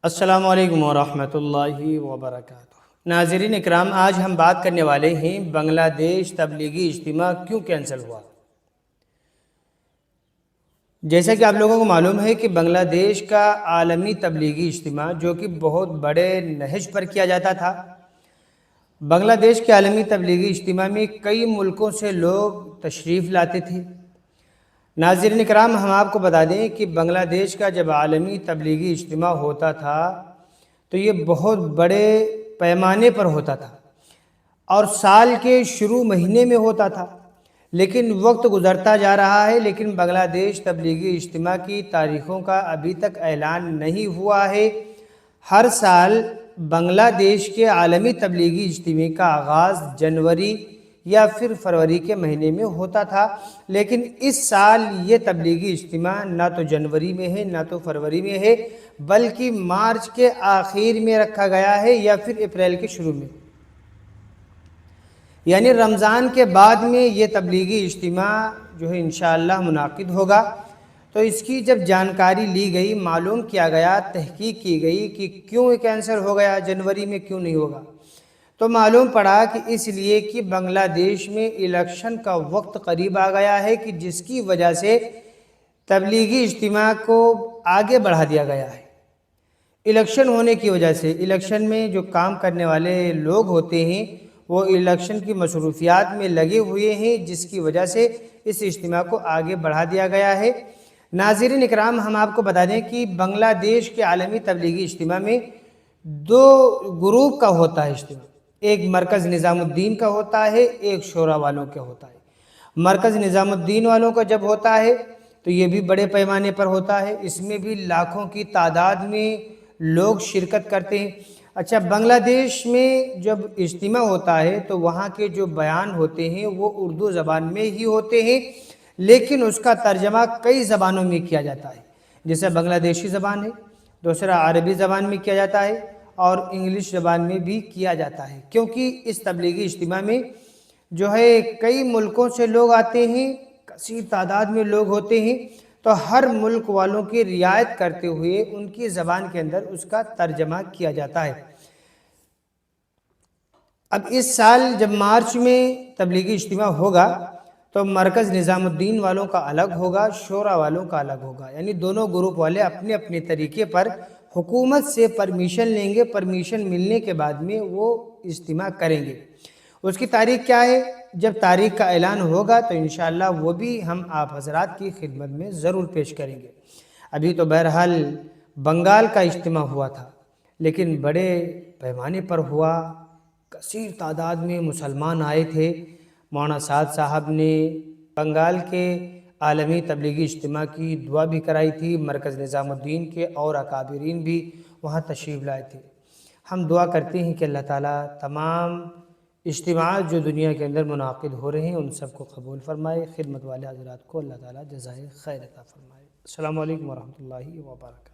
السلام علیکم ورحمۃ اللہ وبرکاتہ۔ ناظرین اکرام، آج ہم بات کرنے والے ہیں بنگلہ دیش تبلیغی اجتماع کیوں کینسل ہوا۔ جیسا کہ آپ لوگوں کو معلوم ہے کہ بنگلہ دیش کا عالمی تبلیغی اجتماع جو کہ بہت بڑے نہج پر کیا جاتا تھا، بنگلہ دیش کے عالمی تبلیغی اجتماع میں کئی ملکوں سے لوگ تشریف لاتے تھے۔ ناظرین اکرام، ہم آپ کو بتا دیں کہ بنگلہ دیش کا جب عالمی تبلیغی اجتماع ہوتا تھا تو یہ بہت بڑے پیمانے پر ہوتا تھا اور سال کے شروع مہینے میں ہوتا تھا، لیکن وقت گزرتا جا رہا ہے لیکن بنگلہ دیش تبلیغی اجتماع کی تاریخوں کا ابھی تک اعلان نہیں ہوا ہے۔ ہر سال بنگلہ دیش کے عالمی تبلیغی اجتماع کا آغاز جنوری یا پھر فروری کے مہینے میں ہوتا تھا، لیکن اس سال یہ تبلیغی اجتماع نہ تو جنوری میں ہے نہ تو فروری میں ہے، بلکہ مارچ کے آخر میں رکھا گیا ہے یا پھر اپریل کے شروع میں، یعنی رمضان کے بعد میں یہ تبلیغی اجتماع جو ہے انشاءاللہ منعقد ہوگا۔ تو اس کی جب جانکاری لی گئی، معلوم کیا گیا، تحقیق کی گئی کہ کیوں کینسل ہو گیا، جنوری میں کیوں نہیں ہوگا، تو معلوم پڑا کہ اس لیے کہ بنگلہ دیش میں الیکشن کا وقت قریب آ گیا ہے، کہ جس کی وجہ سے تبلیغی اجتماع کو آگے بڑھا دیا گیا ہے۔ الیکشن ہونے کی وجہ سے، الیکشن میں جو کام کرنے والے لوگ ہوتے ہیں وہ الیکشن کی مصروفیات میں لگے ہوئے ہیں، جس کی وجہ سے اس اجتماع کو آگے بڑھا دیا گیا ہے۔ ناظرین اکرام، ہم آپ کو بتا دیں کہ بنگلہ دیش کے عالمی تبلیغی اجتماع میں دو گروپ کا ہوتا ہے اجتماع، ایک مرکز نظام الدین کا ہوتا ہے، ایک شورا والوں کا ہوتا ہے۔ مرکز نظام الدین والوں کا جب ہوتا ہے تو یہ بھی بڑے پیمانے پر ہوتا ہے، اس میں بھی لاکھوں کی تعداد میں لوگ شرکت کرتے ہیں۔ اچھا، بنگلہ دیش میں جب اجتماع ہوتا ہے تو وہاں کے جو بیان ہوتے ہیں وہ اردو زبان میں ہی ہوتے ہیں، لیکن اس کا ترجمہ کئی زبانوں میں کیا جاتا ہے، جیسے بنگلہ دیشی زبان ہے، دوسرا عربی زبان میں کیا جاتا ہے اور انگلش زبان میں بھی کیا جاتا ہے، کیونکہ اس تبلیغی اجتماع میں جو ہے کئی ملکوں سے لوگ آتے ہیں، کثیر تعداد میں لوگ ہوتے ہیں، تو ہر ملک والوں کی رعایت کرتے ہوئے ان کی زبان کے اندر اس کا ترجمہ کیا جاتا ہے۔ اب اس سال جب مارچ میں تبلیغی اجتماع ہوگا تو مرکز نظام الدین والوں کا الگ ہوگا، شورا والوں کا الگ ہوگا، یعنی دونوں گروپ والے اپنے اپنے طریقے پر حکومت سے پرمیشن لیں گے، پرمیشن ملنے کے بعد میں وہ اجتماع کریں گے۔ اس کی تاریخ کیا ہے؟ جب تاریخ کا اعلان ہوگا تو انشاءاللہ وہ بھی ہم آپ حضرات کی خدمت میں ضرور پیش کریں گے۔ ابھی تو بہرحال بنگال کا اجتماع ہوا تھا، لیکن بڑے پیمانے پر ہوا، کثیر تعداد میں مسلمان آئے تھے۔ مولانا سعد صاحب نے بنگال کے عالمی تبلیغی اجتماع کی دعا بھی کرائی تھی، مرکز نظام الدین کے اور اکابرین بھی وہاں تشریف لائے تھے۔ ہم دعا کرتے ہیں کہ اللہ تعالیٰ تمام اجتماعات جو دنیا کے اندر منعقد ہو رہے ہیں ان سب کو قبول فرمائے، خدمت والے حضرات کو اللہ تعالیٰ جزائے خیر عطا فرمائے۔ السلام علیکم ورحمۃ اللہ وبرکاتہ۔